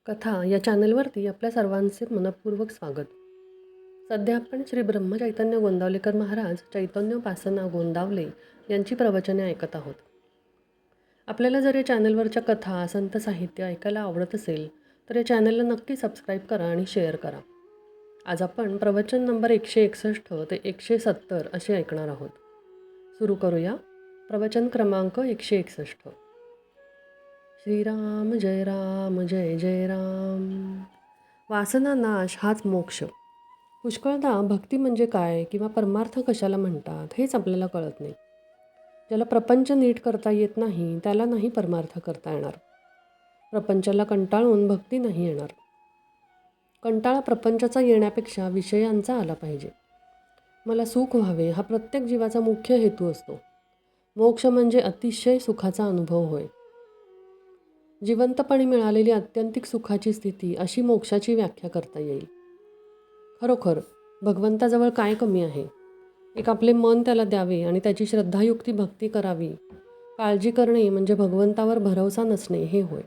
कथा या चॅनलवरती आपल्या सर्वांचे मनपूर्वक स्वागत. सध्या आपण श्री ब्रह्मचैतन्य गोंदावलेकर महाराज चैतन्योपासना गोंदावले यांची प्रवचने ऐकत आहोत. आपल्याला जर या चॅनलवरच्या कथा संत साहित्य ऐकायला आवडत असेल तर या चॅनलला नक्की सबस्क्राईब करा आणि शेअर करा. आज आपण प्रवचन नंबर 161 ते 170 असे ऐकणार आहोत. सुरू करूया. प्रवचन क्रमांक 161. श्रीराम जय राम जय जय राम. वासना नाश हाच मोक्ष. पुष्कळदा भक्ती म्हणजे काय किंवा परमार्थ कशाला म्हणतात हेच आपल्याला कळत नाही. ज्याला प्रपंच नीट करता येत नाही त्याला नाही परमार्थ करता येणार. प्रपंचाला कंटाळून भक्ती नाही येणार. कंटाळा प्रपंचाचा येण्यापेक्षा विषयांचा आला पाहिजे. मला सुख व्हावे हा प्रत्येक जीवाचा मुख्य हेतू असतो. मोक्ष म्हणजे अतिशय सुखाचा अनुभव होय. जिवंतपणे मिळालेली आत्यंतिक सुखाची स्थिती अशी मोक्षाची व्याख्या करता येईल. खरोखर भगवंताजवळ काय कमी आहे? एक आपले मन त्याला द्यावे आणि त्याची श्रद्धायुक्ती भक्ती करावी. काळजी करणे म्हणजे भगवंतावर भरवसा नसणे हे होय.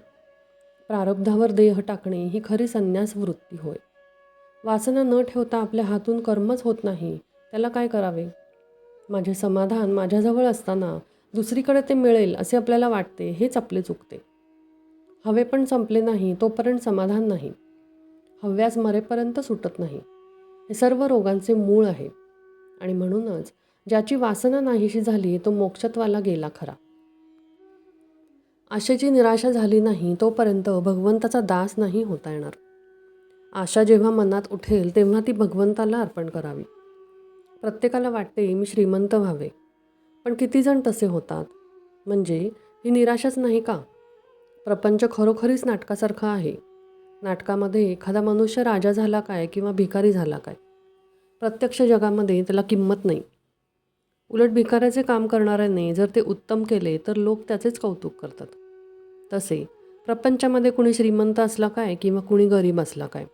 प्रारब्धावर देह टाकणे ही खरी संन्यास वृत्ती होय. वासना न ठेवता आपल्या हातून कर्मच होत नाही त्याला काय करावे? माझे समाधान माझ्याजवळ असताना दुसरीकडे ते मिळेल असे आपल्याला वाटते हेच आपले चुकते. हवे पण संपले नाही तोपर्यंत समाधान नाही. हव्यास मरेपर्यंत सुटत नाही. हे सर्व रोगांचे मूळ आहे. आणि म्हणूनच ज्याची वासना नाहीशी झाली तो मोक्षत्वाला गेला खरा. आशेची निराशा झाली नाही तोपर्यंत भगवंताचा दास नाही होता येणार. आशा जेव्हा मनात उठेल तेव्हा ती भगवंताला अर्पण करावी. प्रत्येकाला वाटते मी श्रीमंत व्हावे. पण किती जण तसे होतात? म्हणजे ही निराशाच नाही का? प्रपंच खरोखरीच नाटकासारखं आहे. नाटकामध्ये एखादा मनुष्य राजा झाला काय किंवा भिकारी झाला काय? प्रत्यक्ष जगामध्ये त्याला किंमत नाही. उलट भिकाऱ्याचे काम करणाऱ्याने जर ते उत्तम केले तर लोक त्याचेच कौतुक करतात. तसे प्रपंचामध्ये कुणी श्रीमंत असला काय किंवा कुणी गरीब असला काय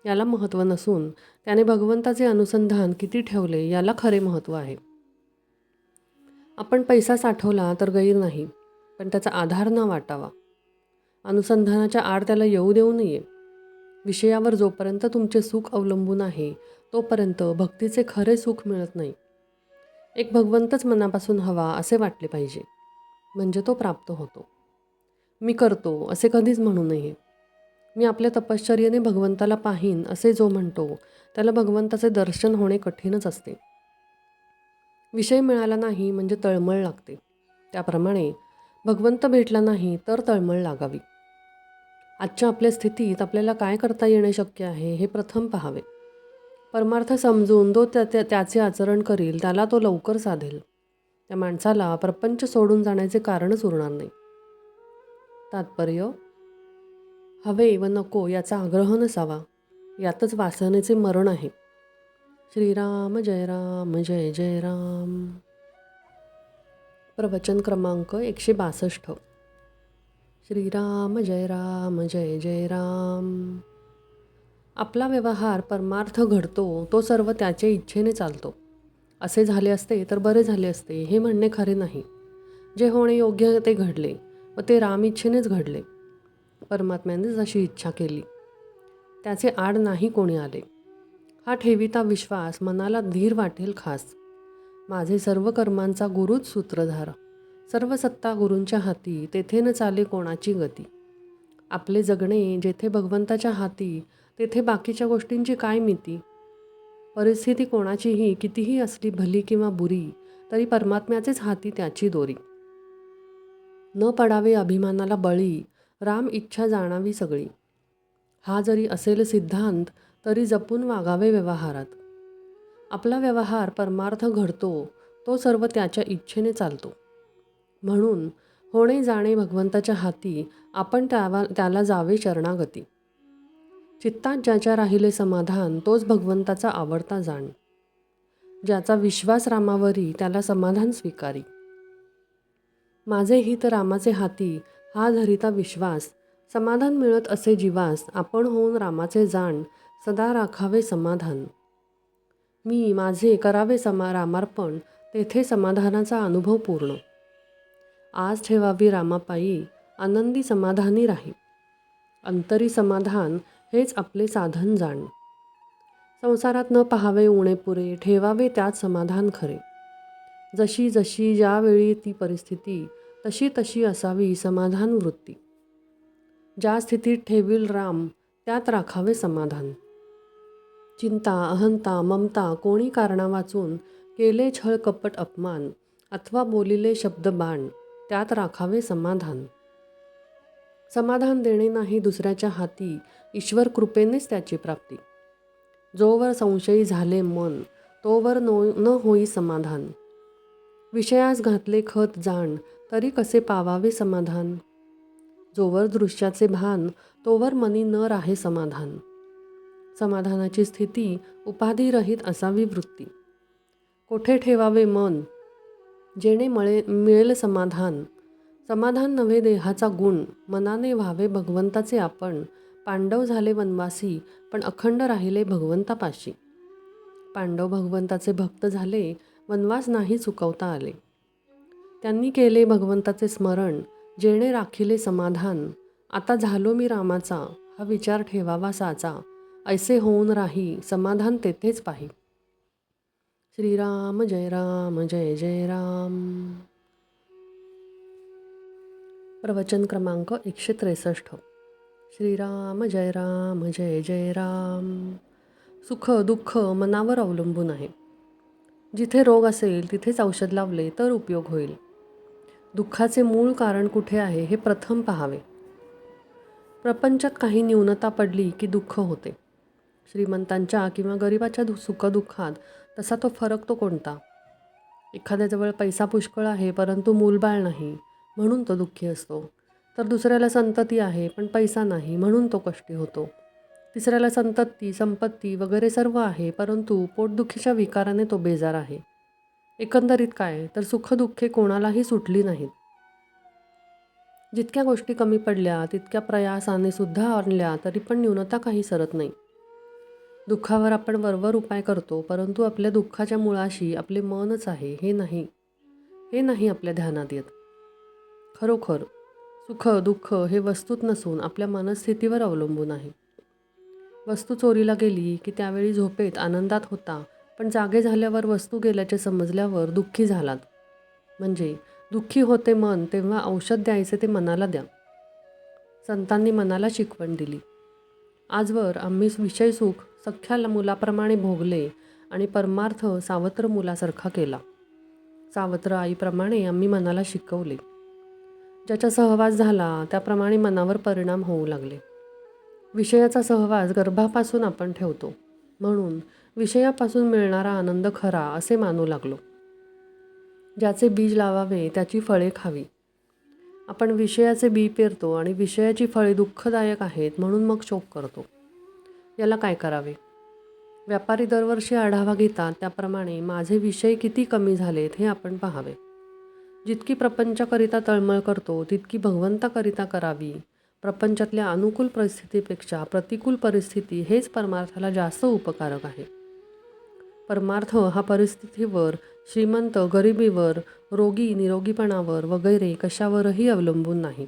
याला महत्त्व नसून त्याने भगवंताचे अनुसंधान किती ठेवले याला खरे महत्त्व आहे. आपण पैसा साठवला तर गैर नाही, पण त्याचा आधार न वाटावा. अनुसंधानाच्या आड त्याला येऊ देऊ नये. विषयावर जोपर्यंत तुमचे सुख अवलंबून आहे तोपर्यंत भक्तीचे खरे सुख मिळत नाही. एक भगवंतच मनापासून हवा असे वाटले पाहिजे, म्हणजे तो प्राप्त होतो. मी करतो असे कधीच म्हणू नये. मी आपल्या तपश्चर्येने भगवंताला पाहीन असे जो म्हणतो त्याला भगवंताचे दर्शन होणे कठीणच असते. विषय मिळाला नाही म्हणजे तळमळ लागते. त्याप्रमाणे भगवंत भेटला नाही तर तळमळ लागावी. आजच्या आपल्या स्थितीत आपल्याला काय करता येणे शक्य आहे हे प्रथम पाहावे. परमार्थ समजून जो त्याचे आचरण करील त्याला तो लवकर साधेल. त्या माणसाला प्रपंच सोडून जाण्याचे कारणच उरणार नाही. तात्पर्य, हवे व नको याचा आग्रह नसावा. यातच वासनेचे मरण आहे. श्रीराम जय राम जय जय राम. प्रवचन क्रमांक 162. श्रीराम जय राम जय जय राम. आपला व्यवहार परमार्थ घडतो तो सर्व त्याच्या इच्छेने चालतो. असे झाले असते तर बरे झाले असते हे म्हणणे खरे नाही. जे होणे योग्य ते घडले व ते राम इच्छेनेच घडले. परमात्म्याने जशी इच्छा केली त्याचे आड नाही कोणी आले. हा ठेविता विश्वास मनाला धीर वाटेल खास. माझे सर्व कर्मांचा गुरुच सूत्रधार. सर्व सत्ता गुरूंच्या हाती तेथे न चाले कोणाची गती. आपले जगणे जेथे भगवंताच्या हाती तेथे बाकीच्या गोष्टींची काय मिती. परिस्थिती कोणाचीही कितीही असली भली किंवा बुरी तरी परमात्म्याचेच हाती त्याची दोरी. न पडावे अभिमानाला बळी राम इच्छा जाणावी सगळी. हा जरी असेल सिद्धांत तरी जपून वागावे व्यवहारात. आपला व्यवहार परमार्थ घडतो तो सर्व त्याच्या इच्छेने चालतो. म्हणून होणे जाणे भगवंताच्या हाती आपण त्याला जावे शरणागती. चित्तात ज्याच्या राहिले समाधान तोच भगवंताचा आवडता जाण. ज्याचा विश्वास रामावरी त्याला समाधान स्वीकारी. माझे हित रामाचे हाती हा धरिता विश्वास. समाधान मिळत असे जीवास आपण होऊन रामाचे जाण सदा राखावे समाधान. मी माझे करावे रामार्पण तेथे समाधानाचा अनुभव पूर्ण. आज ठेवावी रामापायी आनंदी समाधानी राही. अंतरी समाधान हेच आपले साधन जाण. संसारात न पाहावे उणे पुरे, ठेवावे त्यात समाधान खरे. जशी जशी ज्यावेळी ती परिस्थिती, तशी तशी असावी समाधान वृत्ती. ज्या स्थितीत ठेवील राम, त्यात राखावे समाधान. चिंता, अहंता, ममता कोणी कारणा वाचून केले छळ कपट अपमान, अथवा बोलिले शब्द बाण, त्यात राखावे समाधान. समाधान देणे नाही दुसऱ्याच्या हाती, ईश्वर कृपेनेच त्याची प्राप्ती. जोवर संशयी झाले मन, तोवर न होई समाधान. विषयास घातले खत जाण, तरी कसे पावावे समाधान. जोवर दृश्याचे भान, तोवर मनी न राहे समाधान. समाधानाची स्थिती उपाधिरहित असावी वृत्ती. कोठे ठेवावे मन, जेणे मिळेल समाधान. समाधान नव्हे देहाचा गुण, मनाने व्हावे भगवंताचे आपण. पांडव झाले वनवासी, पण अखंड राहिले भगवंतापाशी. पांडव भगवंताचे भक्त झाले, वनवास नाही चुकवता आले. त्यांनी केले भगवंताचे स्मरण, जेणे राखिले समाधान. आता झालो मी रामाचा, हा विचार ठेवावा साचा. ऐसे होऊन राही, समाधान तेथेच पाही. श्रीराम जय राम जय जय राम. प्रवचन क्रमांक 163. श्रीराम जय राम जय जय राम. सुख दुःख मनावर अवलंबून आहे. जिथे रोग असेल तिथेच औषध लावले तर उपयोग होईल. दुःखाचे मूळ कारण कुठे आहे हे प्रथम पाहावे. प्रपंचात काही न्यूनता पडली की दुःख होते. श्रीमंतांच्या किंवा गरिबाच्या सुखदुःखात तसा तो फरक तो कोणता? एखाद्याजवळ पैसा पुष्कळ आहे परंतु मूलबाळ नाही म्हणून तो दुःखी असतो. तर दुसऱ्याला संतती आहे पण पैसा नाही म्हणून तो कष्टी होतो. तिसऱ्याला संतती, संपत्ती वगैरे सर्व आहे परंतु पोटदुखीच्या विकाराने तो बेजार आहे. एकंदरीत काय तर सुखदुःखे कोणालाही सुटली नाहीत. जितक्या गोष्टी कमी पडल्या तितक्या प्रयासाने सुद्धा आणल्या तरी पण न्यूनता काही सरत नाही. दुःखावर आपण वरवर उपाय करतो परंतु आपल्या दुःखाच्या मुळाशी आपले मनच आहे हे नाही आपल्या ध्यानात येत. खरोखर सुख दुःख हे वस्तूत नसून आपल्या मनस्थितीवर अवलंबून आहे. वस्तू चोरीला गेली की त्यावेळी झोपेत आनंदात होता, पण जागे झाल्यावर वस्तू गेल्याचे समजल्यावर दुःखी झालात. म्हणजे दुःखी होते मन, तेव्हा औषध द्यायचे ते मनाला द्या. संतांनी मनाला शिकवण दिली. आजवर आम्ही विषय सुख सख्या मुलाप्रमाणे भोगले आणि परमार्थ सावत्र मुलासारखा केला. सावत्र आईप्रमाणे आम्ही मनाला शिकवले. ज्याचा सहवास झाला त्याप्रमाणे मनावर परिणाम होऊ लागले. विषयाचा सहवास गर्भापासून आपण ठेवतो म्हणून विषयापासून मिळणारा आनंद खरा असे मानू लागलो. ज्याचे बीज लावावे त्याची फळे खावी. आपण विषयाचे बी पेरतो आणि विषयाची फळे दुःखदायक आहेत म्हणून मग शोक करतो. याला काय करावे? व्यापारी दरवर्षी आढावा घेतात त्याप्रमाणे माझे विषय किती कमी झालेत हे आपण पाहावे. जितकी प्रपंचाकरिता तळमळ करतो तितकी भगवंताकरिता करावी. प्रपंचातल्या अनुकूल परिस्थितीपेक्षा प्रतिकूल परिस्थिती हेच परमार्थाला जास्त उपकारक आहे. परमार्थ हा परिस्थितीवर, श्रीमंत गरिबीवर, रोगी निरोगीपणावर वगैरे कशावरही अवलंबून नाही.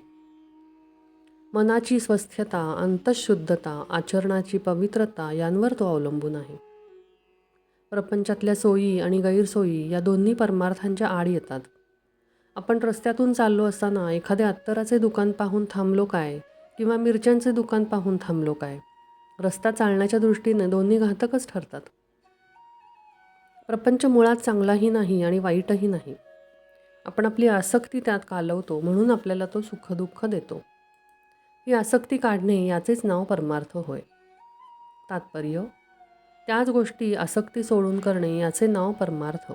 मनाची स्वस्थता, अंतःशुद्धता, आचरणाची पवित्रता यांवर तो अवलंबून आहे. प्रपंचातल्या सोयी आणि गैरसोयी या दोन्ही परमार्थांच्या आड येतात. आपण रस्त्यातून चाललो असताना एखाद्या अत्तराचे दुकान पाहून थांबलो काय किंवा मिरच्यांचे दुकान पाहून थांबलो काय? रस्ता चालण्याच्या दृष्टीने दोन्ही घातकच ठरतात. प्रपंच मुळात चांगलाही नाही आणि वाईटही नाही. आपण आपली आसक्ती त्यात कालवतो म्हणून आपल्याला तो सुखदुःख देतो. ही आसक्ती काढणे याचेच नाव परमार्थ होय. तात्पर्य त्याच गोष्टी आसक्ती सोडून करणे याचे नाव परमार्थ.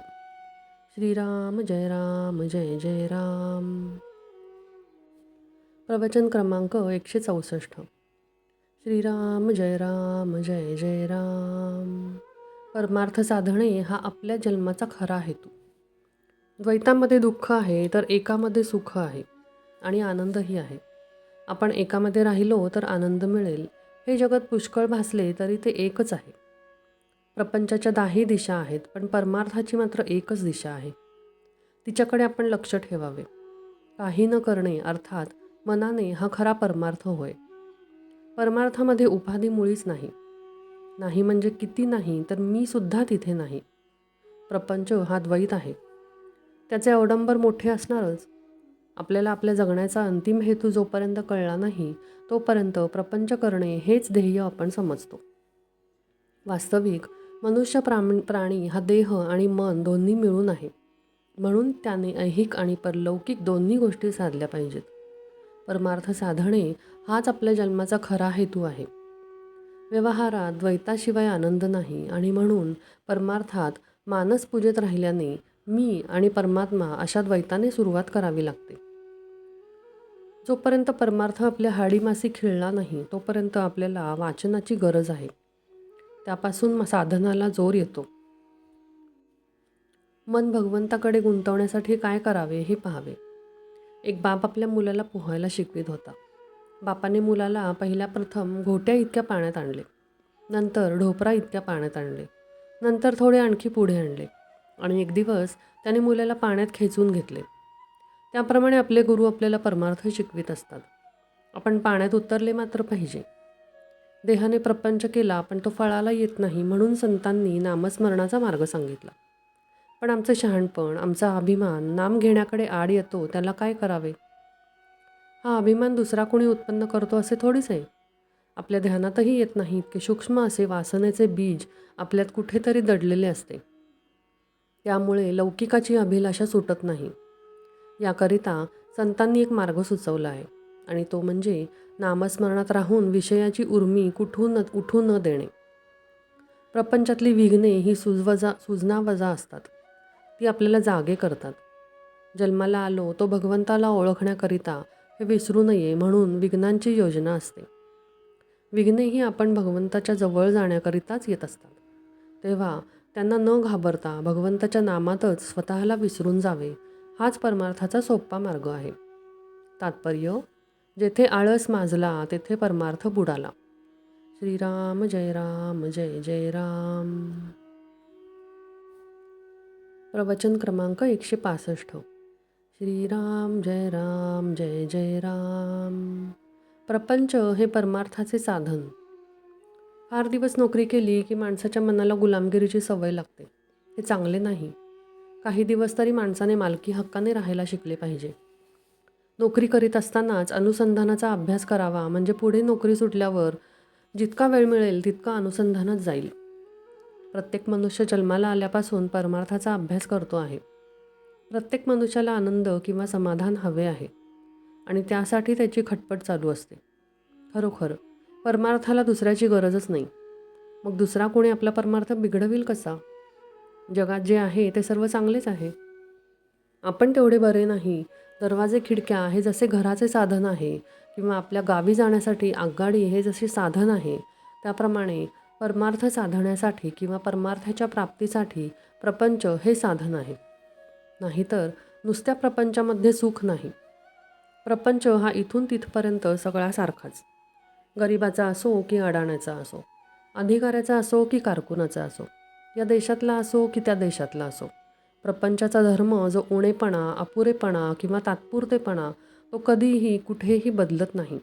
श्रीराम जय राम जय जय राम. प्रवचन क्रमांक 164. श्रीराम जय राम जय जय राम. परमार्थ साधणे हा आपल्या जन्माचा खरा हेतू. द्वैतामध्ये दुःख आहे तर एकामध्ये सुख आहे आणि आनंदही आहे. आपण एकामध्ये राहिलो तर आनंद मिळेल. हे जगत पुष्कळ भासले तरी ते एकच आहे. प्रपंचाच्या 10 दिशा आहेत पण परमार्थाची मात्र एकच दिशा आहे. तिच्याकडे आपण लक्ष ठेवावे. काही न करणे अर्थात मनाने हा खरा परमार्थ होय. परमार्थामध्ये उपाधी मुळीच नाही. नाही म्हणजे किती नाही, तर मी सुद्धा तिथे नाही. प्रपंच हा द्वैत आहे. त्याचे अवडंबर मोठे असणारच. आपल्याला आपल्या जगण्याचा अंतिम हेतू जोपर्यंत कळला नाही, तोपर्यंत प्रपंच करणे हेच ध्येय आपण समजतो. वास्तविक मनुष्य प्राणी हा देह आणि मन दोन्ही मिळून आहे. म्हणून त्याने ऐहिक आणि परलौकिक दोन्ही गोष्टी साधल्या पाहिजेत. परमार्थ साधणे हाच आपल्या जन्माचा खरा हेतू आहे. व्यवहारात द्वैताशिवाय आनंद नाही आणि म्हणून परमार्थात मानस पूजेत राहिल्याने मी आणि परमात्मा अशा द्वैताने सुरुवात करावी लागते. जोपर्यंत परमार्थ आपल्या हाडीमासी खिळला नाही, तोपर्यंत आपल्याला वाचनाची गरज आहे. त्यापासून साधनाला जोर येतो. मन भगवंताकडे गुंतवण्यासाठी काय करावे हे पाहावे. एक बाप आपल्या मुलाला पोहायला शिकवित होता. बापाने मुलाला पहिल्या प्रथम घोट्या इतक्या पाण्यात आणले, नंतर ढोपरा इतक्या पाण्यात आणले, नंतर थोडे आणखी पुढे आणले आणि एक दिवस त्याने मुलाला पाण्यात खेचून घेतले. त्याप्रमाणे आपले गुरु आपल्याला परमार्थ शिकवित असतात. आपण पाण्यात उतरले मात्र पाहिजे. देहाने प्रपंच केला पण तो फळाला येत नाही, म्हणून संतांनी नामस्मरणाचा मार्ग सांगितला. पण आमचं शहाणपण, आमचा अभिमान नाम घेण्याकडे आड येतो. त्याला काय करावे? हा अभिमान दुसरा कोणी उत्पन्न करतो असे थोडीच आहे. आपल्या ध्यानातही येत नाही इतके सूक्ष्म असे वासनेचे बीज आपल्यात कुठेतरी दडलेले असते. त्यामुळे लौकिकाची अभिलाषा सुटत नाही. याकरिता संतांनी एक मार्ग सुचवला आहे आणि तो म्हणजे नामस्मरणात राहून विषयाची उर्मी उठू न देणे. प्रपंचातली विघ्ने ही सुजनावजा असतात. ती आपल्याला जागे करतात. जन्माला आलो तो भगवंताला ओळखण्याकरिता हे विसरू नये म्हणून विघ्नांची योजना असते. विघ्ने ही आपण भगवंताच्या जवळ जाण्याकरिताच येत असतात. तेव्हा त्यांना न घाबरता भगवंताच्या नामातच स्वतःला विसरून जावे, हाच परमार्थाचा सोपा मार्ग आहे. तात्पर्य: जेथे आळस माजला तेथे परमार्थ बुडाला. श्रीराम जय राम जय जय राम. प्रवचन क्रमांक 165. श्रीराम जय राम जय जय राम. प्रपंच हे परमार्थाचे साधन. फार दिवस नोकरी केली की माणसाच्या मनाला गुलामगिरीची सवय लागते. हे चांगले नाही. काही दिवस तरी माणसाने मालकी हक्काने राहायला शिकले पाहिजे. नोकरी करीत असतानाच अनुसंधानाचा अभ्यास करावा, म्हणजे पुढे नोकरी सुटल्यावर जितका वेळ मिळेल तितका अनुसंधानात जाईल. प्रत्येक मनुष्य जन्माला आल्यापासून परमार्थाचा अभ्यास करतो आहे. प्रत्येक मनुष्याला आनंद किंवा समाधान हवे आहे आणि त्यासाठी त्याची खटपट चालू असते. खरोखर परमार्थाला दुसऱ्याची गरजच नाही. मग दुसरा कोणी आपला परमार्थ बिघडविल कसा? जगात जे आहे ते सर्व चांगलेच आहे. आपण तेवढे बरे नाही. दरवाजे खिडक्या हे जसे घराचे साधन आहे किंवा आपल्या गावी जाण्यासाठी आगगाडी हे जसे साधन आहे, त्याप्रमाणे परमार्थ साधण्यासाठी किंवा परमार्थाच्या प्राप्तीसाठी प्रपंच हे साधन आहे. नाहीतर नुसत्या प्रपंचामध्ये सुख नाही. प्रपंच हा इथून तिथपर्यंत सगळा सारखाच. गरिबाचा असो की अडाण्याचा असो, अधिकाऱ्याचा असो की कारकुनाचा असो, या देशातला असो की त्या देशातला असो, प्रपंचाचा धर्म जो उणेपणा, अपुरेपणा किंवा तात्पुरतेपणा तो कधीही कुठेही बदलत नाही.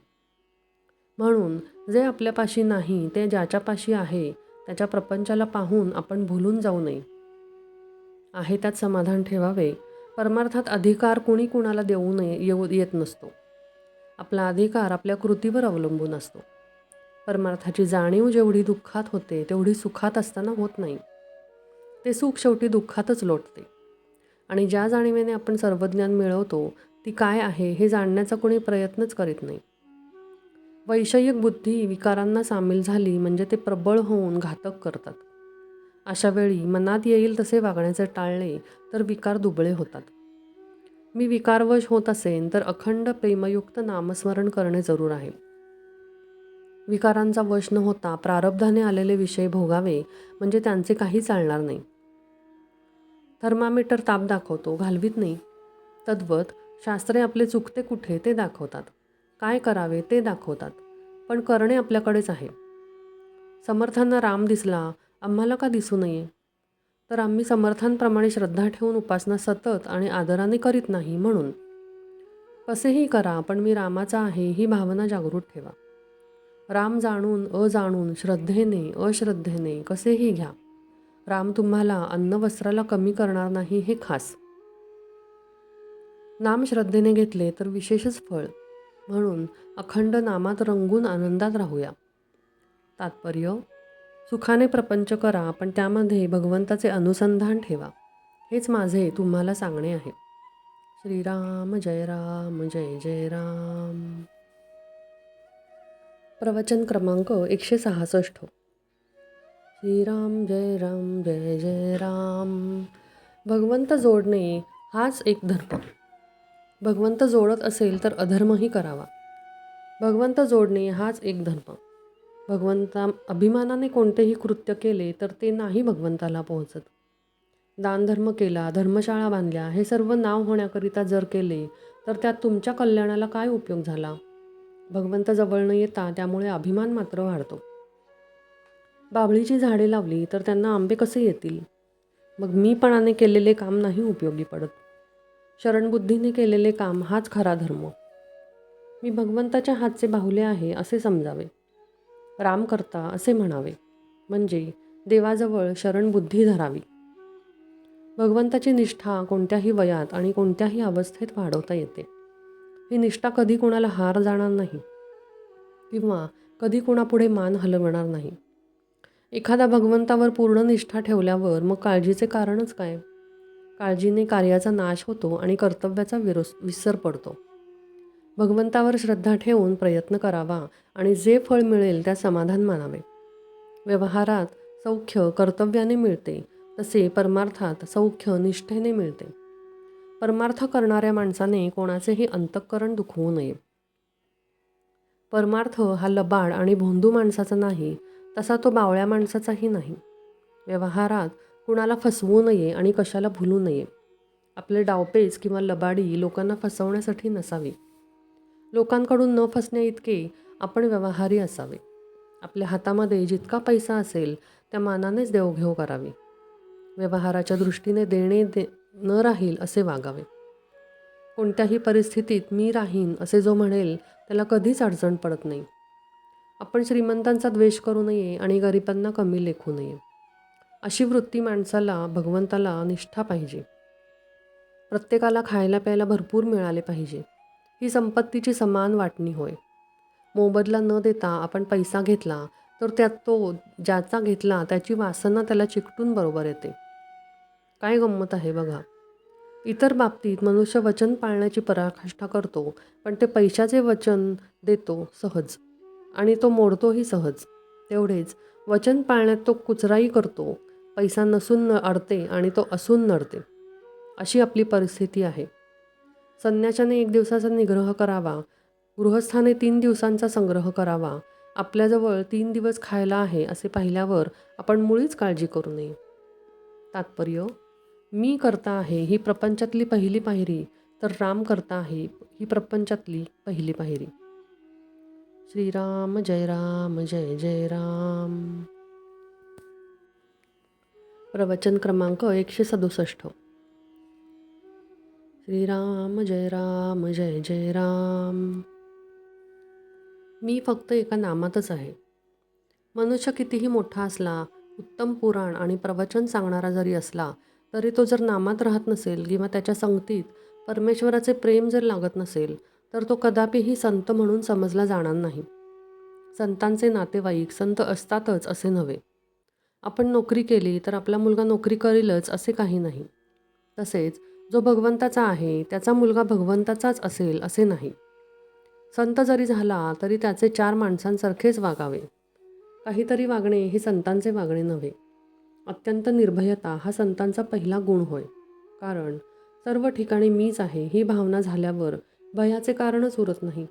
म्हणून जे आपल्यापाशी नाही ते ज्याच्यापाशी आहे त्याच्या प्रपंचाला पाहून आपण भुलून जाऊ नये. आहे त्यात समाधान ठेवावे. परमार्थात अधिकार कुणी कुणाला येत नसतो. आपला अधिकार आपल्या कृतीवर अवलंबून असतो. परमार्थाची जाणीव जेवढी दुःखात होते तेवढी सुखात असताना होत नाही. ते सुख शेवटी दुःखातच लोटते. आणि ज्या जाणीवेने आपण सर्वज्ञान मिळवतो ती काय आहे हे जाणण्याचा कोणी प्रयत्नच करीत नाही. वैषयिक बुद्धी विकारांना सामील झाली म्हणजे ते प्रबळ होऊन घातक करतात. अशा वेळी मनात येईल तसे वागण्याचे टाळले तर विकार दुबळे होतात. मी विकारवश होत असेन तर अखंड प्रेमयुक्त नामस्मरण करणे जरूर आहे. विकारांचा वश न होता प्रारब्धाने आलेले विषय भोगावे म्हणजे त्यांचे काही चालणार नाही. थर्मामीटर ताप दाखवतो, घालवीत नाही. तद्वत शास्त्रे आपले चुकते कुठे ते दाखवतात, काय करावे ते दाखवतात, पण करणे आपल्याकडेच आहे. समर्थांना राम दिसला, आम्हाला का दिसू नये? तर आम्ही समर्थांप्रमाणे श्रद्धा ठेवून उपासना सतत आणि आदराने करीत नाही. म्हणून कसेही करा पण मी रामाचा आहे ही भावना जागृत ठेवा. राम जाणून अजाणून, श्रद्धेने अश्रद्धेने कसेही घ्या, राम तुम्हाला अन्न वस्त्राला कमी करणार नाही हे खास. नाम श्रद्धेने घेतले तर विशेषच फळ, म्हणून अखंड नामात रंगून आनंदात राहूया. तात्पर्य: सुखाने प्रपंच करा, पण त्यामध्ये भगवंताचे अनुसंधान ठेवा. हेच माझे तुम्हाला सांगणे आहे. श्रीराम जय राम जय जय राम. प्रवचन क्रमांक 166. श्रीराम जय राम जय जय राम. भगवंत जोडणे हाच एक धर्म. भगवंत जोडत असेल तर अधर्मही करावा. भगवंत जोडणे हाच एक धर्म. भगवंता अभिमानाने कोणतेही कृत्य केले तर ते नाही भगवंताला पोहोचत. दानधर्म केला, धर्मशाळा बांधल्या, हे सर्व नाव होण्याकरिता जर केले तर त्यात तुमच्या कल्याणाला काय उपयोग झाला? भगवंत जवळ न येता त्यामुळे अभिमान मात्र वाढतो. बाभळीची झाडे लावली तर त्यांना आंबे कसे येतील? मग मीपणाने केलेले काम नाही उपयोगी पडत. शरणबुद्धीने केलेले काम हाच खरा धर्म. मी भगवंताच्या हातचे बाहुले आहे असे समजावे. राम करता असे म्हणावे, म्हणजे देवाजवळ शरणबुद्धी धरावी. भगवंताची निष्ठा कोणत्याही वयात आणि कोणत्याही अवस्थेत वाढवता येते. ही निष्ठा कधी कोणाला हार जाणार नाही किंवा कधी कोणापुढे मान हलवणार नाही. एखादा भगवंतावर पूर्ण निष्ठा ठेवल्यावर मग काळजीचे कारणच काय? काळजीने कार्याचा नाश होतो आणि कर्तव्याचा विसर पडतो. भगवंतावर श्रद्धा ठेवून प्रयत्न करावा आणि जे फळ मिळेल त्या समाधान मानावे. व्यवहारात सौख्य कर्तव्याने मिळते, तसे परमार्थात सौख्य निष्ठेने मिळते. परमार्थ करणाऱ्या माणसाने कोणाचेही अंतःकरण दुखवू नये. परमार्थ हा लबाड आणि भोंदू माणसाचा नाही, तसा तो बावळ्या माणसाचाही नाही. व्यवहारात कुणाला फसवू नये आणि कशाला भुलू नये. आपले डावपेच किंवा लबाडी लोकांना फसवण्यासाठी नसावी. लोकांकडून न फसण्या इतके आपण व्यवहारी असावे. आपल्या हातामध्ये जितका पैसा असेल त्या मानानेच देवघेव करावी. व्यवहाराच्या दृष्टीने देणे न राहील असे वागावे. कोणत्याही परिस्थितीत मी राहीन असे जो म्हणेल त्याला कधीच अडचण पडत नाही. आपण श्रीमंतांचा द्वेष करू नये आणि गरिबांना कमी लेखू नये. अशी वृत्ती माणसाला भगवंताला निष्ठा पाहिजे. प्रत्येकाला खायला प्यायला भरपूर मिळाले पाहिजे. ही संपत्तीची समान वाटणी होय. मोबदला न देता आपण पैसा घेतला तर त्यात तो ज्याचा घेतला त्याची वासना त्याला चिकटून बरोबर येते. काय गंमत आहे बघा. इतर बाबतीत मनुष्य वचन पाळण्याची पराकाष्ठा करतो, पण ते पैशाचे वचन देतो सहज आणि तो मोडतोही सहज. तेवढेच वचन पाळण्यात तो कुचराई करतो, पैसा नसून अडते आणि तो असून नडते. अशी आपली परिस्थिती आहे. संन्याशाने 1 दिवसाचा निग्रह करावा, गृहस्थाने 3 दिवसांचा संग्रह करावा. आपल्याजवळ 3 दिवस खायला आहे असे पाहिल्यावर आपण मुळीच काळजी करू नये. तात्पर्य: मी करता आहे ही प्रपंचातली पहिली पायरी, तर राम करता आहे ही प्रपंचातली पहिली पायरी. श्रीराम जय राम जय जय राम. प्रवचन क्रमांक 167. श्रीराम जय राम जय जय राम. मी फक्त एका नामातच आहे. मनुष्य कितीही मोठा असला, उत्तम पुराण आणि प्रवचन सांगणारा जरी असला, तरी तो जर नामात राहत नसेल किंवा त्याच्या संगतीत परमेश्वराचे प्रेम जर लागत नसेल, तर तो कदापिही संत म्हणून समजला जाणार नाही. संतांचे नातेवाईक संत असतातच असे नव्हे. आपण नोकरी केली तर आपला मुलगा नोकरी करेलच असे काही नाही. तसेच जो भगवंताचा आहे त्याचा मुलगा भगवंताचाच असेल असे नाही. संत जरी झाला तरी त्याचे 4 माणसांसारखेच वागावे. काहीतरी वागणे हे संतांचे वागणे नव्हे. अत्यंत निर्भयता हा संतांचा पहिला गुण होय. कारण सर्व ठिकाणी मीच आहे ही भावना झाल्यावर भयाचे कारणच उरत नाही.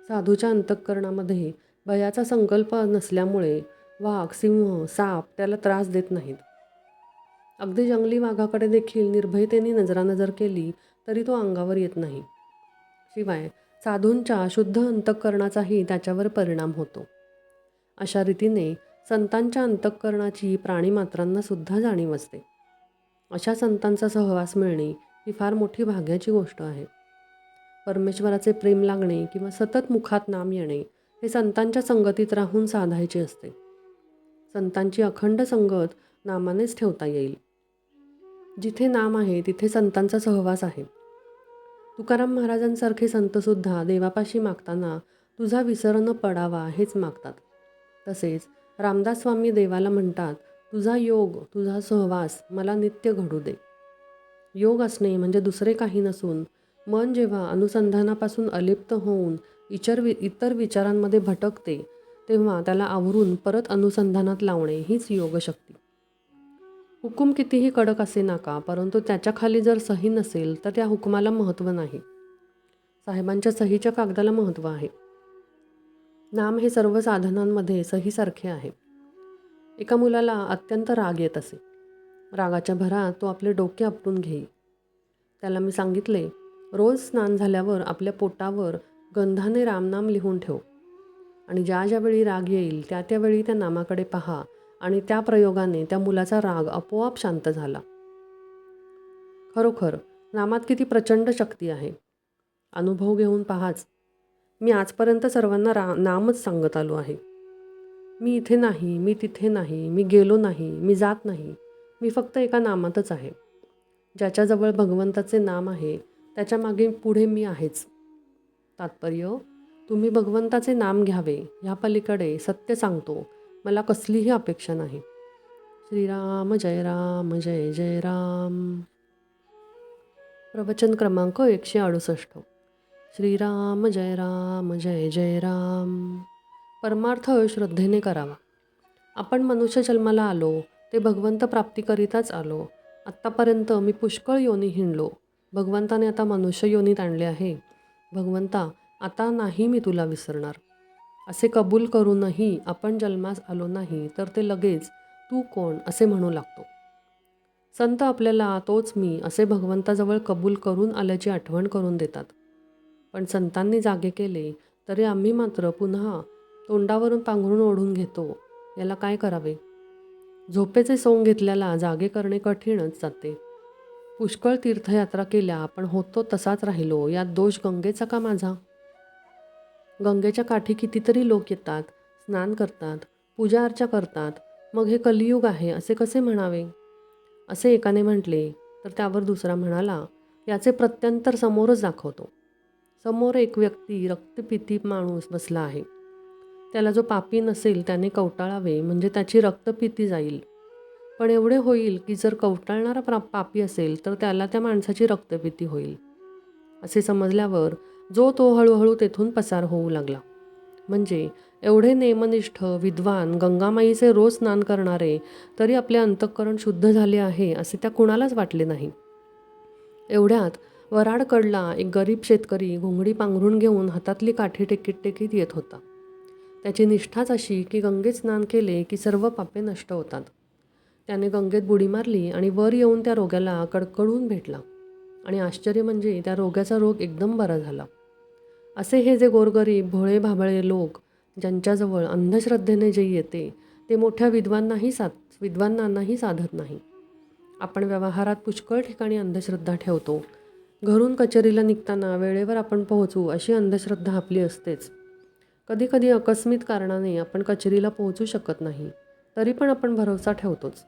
साधूच्या अंतःकरणामध्ये भयाचा संकल्प नसल्यामुळे वाघ, सिंह, साप त्याला त्रास देत नाहीत. अगदी जंगली वाघाकडे देखील निर्भयतेने नजरानजर केली तरी तो अंगावर येत नाही. शिवाय साधूंच्या शुद्ध अंतःकरणाचाही त्याच्यावर परिणाम होतो. अशा रीतीने संतांच्या अंतःकरणाची प्राणीमात्रांना सुद्धा जाणीव असते. अशा संतांचा सहवास मिळणे ही फार मोठी भाग्याची गोष्ट आहे. परमेश्वराचे प्रेम लागणे किंवा सतत मुखात नाम येणे हे संतांच्या संगतीत राहून साधायचे असते. संतांची अखंड संगत नामानेच ठेवता येईल. जिथे नाम आहे तिथे संतांचा सहवास आहे. तुकाराम महाराजांसारखे संतसुद्धा देवापाशी मागताना तुझा विसर न पडावा हेच मागतात. तसेच रामदास स्वामी देवाला म्हणतात, तुझा योग, तुझा सहवास मला नित्य घडू दे. योग असणे म्हणजे दुसरे काही नसून मन जेव्हा अनुसंधानापासून अलिप्त होऊन इतर विचारांमध्ये भटकते तेव्हा त्याला आवरून परत अनुसंधानात लावणे हीच योगशक्ती. हुकूम कितीही कडक असे नाका, परंतु त्याच्या खाली जर सही नसेल तर त्या हुकुमाला महत्त्व नाही. साहेबांच्या सहीच्या कागदाला महत्त्व आहे. नाम हे सर्व साधनांमध्ये सहीसारखे आहे. एका मुलाला अत्यंत राग येत असे. रागाच्या भरात तो आपले डोके आपटून घेई. त्याला मी सांगितले, रोज स्नान झाल्यावर आपल्या पोटावर गंधाने रामनाम लिहून ठेव आणि ज्या ज्यावेळी राग येईल त्या त्यावेळी त्या नामाकडे पहा आणि त्या प्रयोगाने त्या मुलाचा राग आपोआप शांत झाला. खरोखर नामात किती प्रचंड शक्ती आहे. अनुभव घेऊन पाहाच. मी आजपर्यंत सर्वांना नामच सांगत आलो आहे. मी इथे नाही, मी तिथे नाही, मी गेलो नाही, मी जात नाही. मी फक्त एका नामातच आहे. ज्याच्याजवळ भगवंताचे नाम आहे त्याच्या मागे पुढे मी आहेच. तात्पर्य, तुम्ही भगवंताचे नाम घ्यावे, ह्या पलीकडे सत्य सांगतो मला कसलीही अपेक्षा नाही. श्रीराम जय राम जय जय राम. प्रवचन क्रमांक 168. श्रीराम जय राम जय जय राम. परमार्थ श्रद्धेने करावा. आपण मनुष्य जन्माला आलो ते भगवंत प्राप्तीकरिताच आलो. आत्तापर्यंत मी पुष्कळ योनी हिंडलो. भगवंताने आता मनुष्य योनीत आणले आहे. भगवंता, आता नाही मी तुला विसरणार असे कबूल करूनही आपण जन्मास आलो नाही तर ते लगेच तू कोण असे म्हणू लागतो. संत आपल्याला तोच मी असे भगवंताजवळ कबूल करून आल्याची आठवण करून देतात. पण संतांनी जागे केले तरी आम्ही मात्र पुन्हा तोंडावरून पांघरून ओढून घेतो. याला काय करावे? झोपेचे सोंग घेतल्याला जागे करणे कठीणच जाते. पुष्कळ तीर्थयात्रा केल्या पण होतो तसाच राहिलो, यात दोष गंगेचा का माझा? गंगेच्या काठी कितीतरी लोक येतात, स्नान करतात, पूजा अर्चा करतात, मग हे कलियुग आहे असे कसे म्हणावे? असे एकाने म्हटले तर त्यावर दुसरा म्हणाला, याचे प्रत्यंतर समोरच दाखवतो. समोर एक व्यक्ती रक्तपिती माणूस बसला आहे. त्याला जो पापी नसेल त्याने कवटाळावे म्हणजे त्याची रक्तपिती जाईल. पण एवढे होईल की जर कवटाळणारा पापी असेल तर त्याला त्या माणसाची रक्तपिती होईल. असे समजल्यावर जो तो हळूहळू तेथून पसार होऊ लागला. म्हणजे एवढे नेमनिष्ठ विद्वान गंगामाईचे रोज स्नान करणारे तरी आपले अंतःकरण शुद्ध झाले आहे असे त्या कुणालाच वाटले नाही. एवढ्यात वराडकडला एक गरीब शेतकरी घोंगडी पांघरून घेऊन हातातली काठी टेकीत टेकीत येत होता. त्याची निष्ठाच अशी की गंगेत स्नान केले की सर्व पापे नष्ट होतात. त्याने गंगेत बुडी मारली आणि वर येऊन त्या रोग्याला कडकडून भेटला आणि आश्चर्य म्हणजे त्या रोग्याचा रोग एकदम बरा झाला. असे हे जे गोरगरीब भोळे भाबळे लोक ज्यांच्याजवळ अंधश्रद्धेने जे येते ते मोठ्या विद्वानांनाही साधत नाही. आपण व्यवहारात पुष्कळ ठिकाणी अंधश्रद्धा ठेवतो. घरून कचेरीला निघताना वेळेवर आपण पोहोचू अशी अंधश्रद्धा आपली असतेच. कधीकधी आकस्मित कारणाने आपण कचेरीला पोहोचू शकत नाही तरी पण आपण भरोसा ठेवतोच.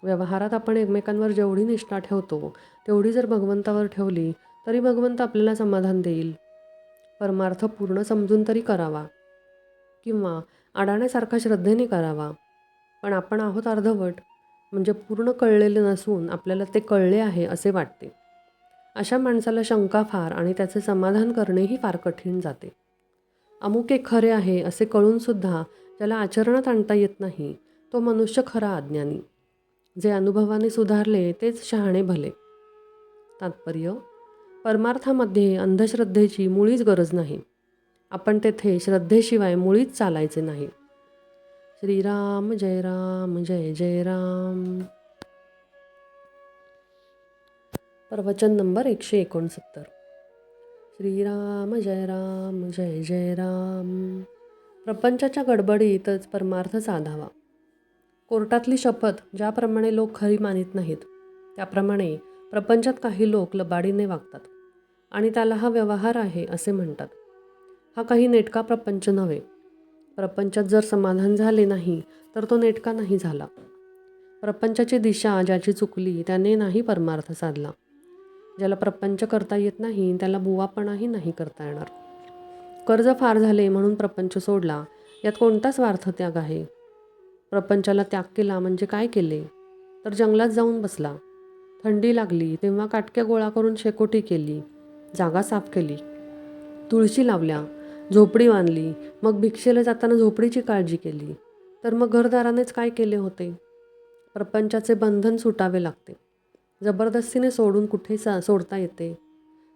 व्यवहारात आपण एकमेकांवर जेवढी निष्ठा ठेवतो तेवढी जर भगवंतावर ठेवली तरी भगवंत आपल्याला समाधान देईल. परमार्थ पूर्ण समजून तरी करावा किंवा अडाण्यासारखा श्रद्धेने करावा. पण आपण आहोत अर्धवट, म्हणजे पूर्ण कळलेले नसून आपल्याला ते कळले आहे असे वाटते. अशा माणसाला शंका फार आणि त्याचे समाधान करणेही फार कठीण जाते. अमुक एक खरे आहे असे कळूनसुद्धा ज्याला आचरणात आणता येत नाही तो मनुष्य खरा अज्ञानी. जे अनुभवाने सुधारले तेच शहाणे भले. तात्पर्य, परमार्थामध्ये अंधश्रद्धेची मुळीच गरज नाही. आपण तेथे श्रद्धेशिवाय मुळीच चालायचे नाही. श्रीराम जय राम जय जय राम. प्रवचन नंबर 169. श्रीराम जय राम जय जय राम. प्रपंचाच्या गडबडीतच परमार्थ साधावा. कोर्टातली शपथ ज्याप्रमाणे लोक खरी मानित नाहीत त्याप्रमाणे प्रपंचात काही लोक लबाडीने वागतात आणि त्याला हा व्यवहार आहे असे म्हणतात. हा काही नेटका प्रपंच नव्हे. प्रपंचात जर समाधान झाले नाही तर तो नेटका नाही झाला. प्रपंचाची दिशा ज्याची चुकली त्याने नाही परमार्थ साधला. ज्याला प्रपंच करता येत नाही त्याला बुवापणाही नाही करता येणार. कर्ज फार झाले म्हणून प्रपंच सोडला, यात कोणता स्वार्थ त्याग आहे? प्रपंचाला त्याग केला म्हणजे काय केले? तर जंगलात जाऊन बसला. थंडी लागली तेव्हा काटक्या गोळा करून शेकोटी केली, जागा साफ केली, तुळशी लावल्या, झोपडी बांधली, मग भिक्षेला जाताना झोपडीची काळजी केली. तर मग घरदारानेच काय केले होते? प्रपंचाचे बंधन सुटावे लागते. जबरदस्तीने सोडून कुठे सोडता येते?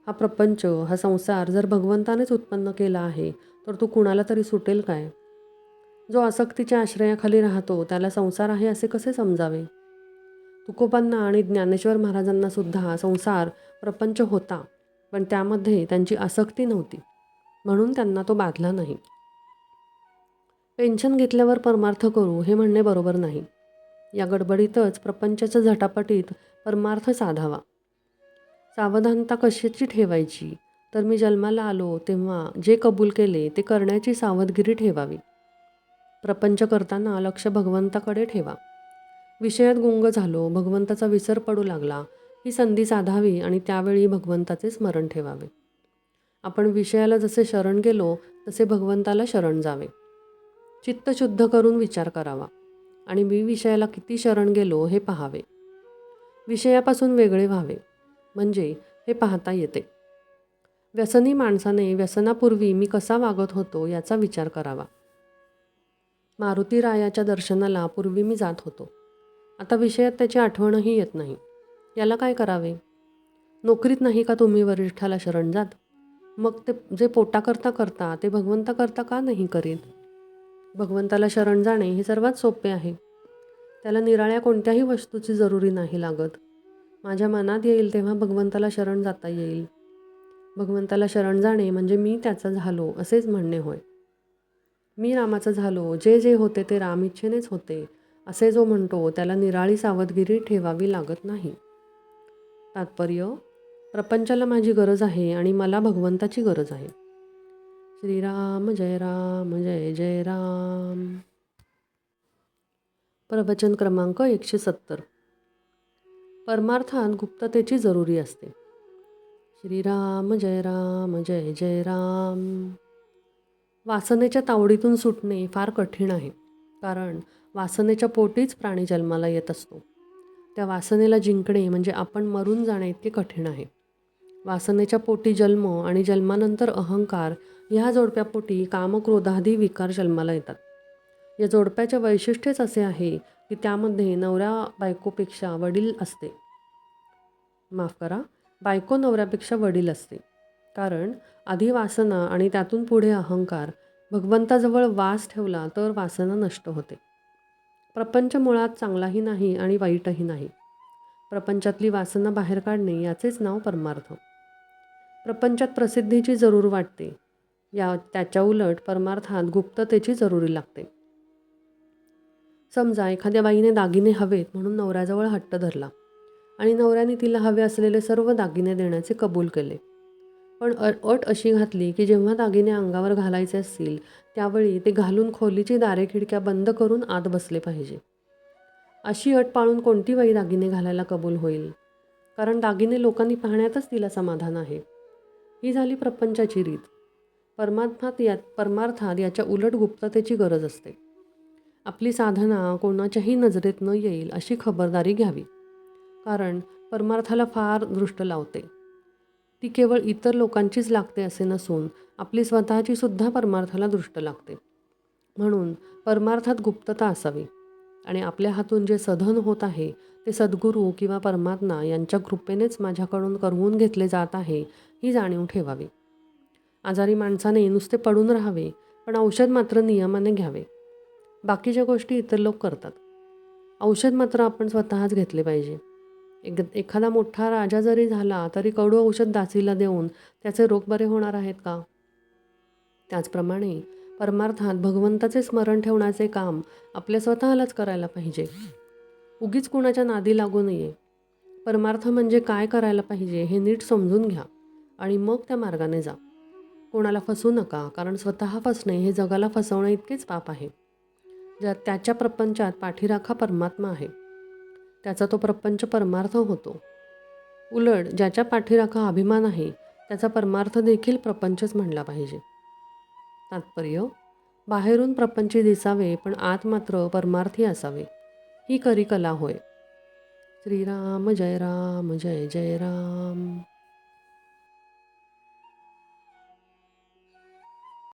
हा प्रपंच, हा संसार जर भगवंतानेच उत्पन्न केला आहे तर तो कुणाला तरी सुटेल काय? जो आसक्तीच्या आश्रयाखाली राहतो त्याला संसार आहे असे कसे समजावे? तुकोबांना आणि ज्ञानेश्वर महाराजांना सुद्धा संसार प्रपंच होता, पण त्यामध्ये त्यांची आसक्ती नव्हती, म्हणून त्यांना तो बाधला नाही. पेन्शन घेतल्यावर परमार्थ करू हे म्हणणे बरोबर नाही. या गडबडीतच प्रपंचाच्या झटापटीत परमार्थ साधावा. सावधानता कशाची ठेवायची? तर मी जन्माला आलो तेव्हा जे कबूल केले ते करण्याची सावधगिरी ठेवावी. प्रपंच करताना लक्ष भगवंताकडे ठेवा. विषयात गुंग झालो, भगवंताचा विसर पडू लागला, ही संधी साधावी आणि त्यावेळी भगवंताचे स्मरण ठेवावे. आपण विषयाला जसे शरण गेलो तसे भगवंताला शरण जावे. चित्त शुद्ध करून विचार करावा आणि मी विषयाला किती शरण गेलो हे पाहावे. विषयापासून वेगळे व्हावे, म्हणजे हे पाहता येते. व्यसनी माणसाने व्यसनापूर्वी मी कसा वागत होतो याचा विचार करावा. मारुती रायाच्या दर्शनाला पूर्वी मी जात होतो, आता विषयात त्याची आठवणही येत नाही. याला काय करावे? नोकरीत नाही का तुम्ही वरिष्ठाला शरण जात? मग ते जे पोटाकरता करता ते भगवंताकरता का नाही करीत? भगवंताला शरण जाणे हे सर्वात सोपे आहे. त्याला निराळ्या कोणत्याही वस्तूची जरुरी नाही लागत. माझ्या मनात येईल तेव्हा भगवंताला शरण जाता येईल. भगवंताला शरण जाणे म्हणजे मी त्याचा झालो असेच म्हणणे होय. मी रामाचा झालो, जे जे होते ते राम इच्छेनेच होते असे जो म्हणतो त्याला निराळी सावधगिरी ठेवावी लागत नाही. तात्पर्य, प्रपंचाला माझी गरज आहे आणि मला भगवंताची गरज आहे. श्रीराम जय राम, जय जय राम. प्रवचन क्रमांक 170. परमार्थात गुप्ततेची जरुरी असते. श्रीराम जय राम, जय जय राम. वासनेच्या तावडीतून सुटणे फार कठीण आहे, कारण वासनेच्या पोटीच प्राणी जन्माला येत असतो. त्या वासनेला जिंकणे म्हणजे आपण मरून जाणे इतके कठीण आहे. वासनेच्या पोटी जन्म आणि जन्मानंतर अहंकार, ह्या जोडप्यापोटी कामक्रोधादी विकार जन्माला येतात. या जोडप्याचे वैशिष्ट्यच असे आहे की त्यामध्ये नवरा बायकोपेक्षा वडील असते. बायको नवऱ्यापेक्षा वडील असते. कारण आधी वासना आणि त्यातून पुढे अहंकार. भगवंताजवळ वास ठेवला तर वासना नष्ट होते. प्रपंच मुळात चांगलाही नाही आणि वाईटही नाही. प्रपंचातली वासना बाहेर काढणे याचेच नाव परमार्थ. प्रपंचात प्रसिद्धीची जरूर वाटते, त्याच्या उलट परमार्थात गुप्ततेची जरुरी लागते. समजा एखाद्या बाईने दागिने हवेत म्हणून नवऱ्याजवळ हट्ट धरला आणि नवऱ्याने तिला हवे असलेले सर्व दागिने देण्याचे कबूल केले. पण अट अशी घातली की जेव्हा दागिने अंगावर घालायचे असतील त्यावेळी ते घालून खोलीची दारे खिडक्या बंद करून आत बसले पाहिजे. अशी अट पाळून कोणती बाई दागिने घालायला कबूल होईल? कारण दागिने लोकांनी पाहण्यातच तिला समाधान आहे. ही झाली प्रपंचाची रीत. परमार्थात याच्या उलट गुप्ततेची गरज असते. आपली साधना कोणाच्याही नजरेत न येईल अशी खबरदारी घ्यावी, कारण परमार्थाला फार दृष्ट लावते. ती केवळ इतर लोकांचीच लागते असे नसून आपली स्वतःची सुद्धा परमार्थाला दृष्ट लागते. म्हणून परमार्थात गुप्तता असावी आणि आपल्या हातून जे सधन होत आहे ते सद्गुरू किंवा परमात्मा यांच्या कृपेनेच माझ्याकडून करवून घेतले जात आहे ही जाणीव ठेवावी. आजारी माणसाने नुसते पडून राहावे, पण औषध मात्र नियमाने घ्यावे. बाकीच्या गोष्टी इतर लोक करतात, औषध मात्र आपण स्वतःच घेतले पाहिजे. एखादा मोठा राजा जरी झाला तरी कडू औषध दासीला देऊन त्याचे रोग बरे होणार आहेत का? त्याचप्रमाणे परमार्थात भगवंताचे स्मरण ठेवण्याचे काम आपल्या स्वतःलाच करायला पाहिजे. उगीच कुणाच्या नादी लागू नये. परमार्थ म्हणजे काय करायला पाहिजे हे नीट समजून घ्या आणि मग त्या मार्गाने जा. कोणाला फसवू नका, कारण स्वतः फसणे हे जगाला फसवणे इतकेच पाप आहे. त्याच्या प्रपंचात पाठीराखा परमात्मा आहे. त्याचा तो प्रपंच परमार्थ होतो. उलट ज्याच्या पाठीराखा अभिमान आहे त्याचा परमार्थ देखील प्रपंचच म्हणला पाहिजे. तात्पर्य: बाहेरून प्रपंची दिसावे पण आत मात्र परमार्थी असावे, ही खरी कला होय. श्रीराम जय राम जय जय राम.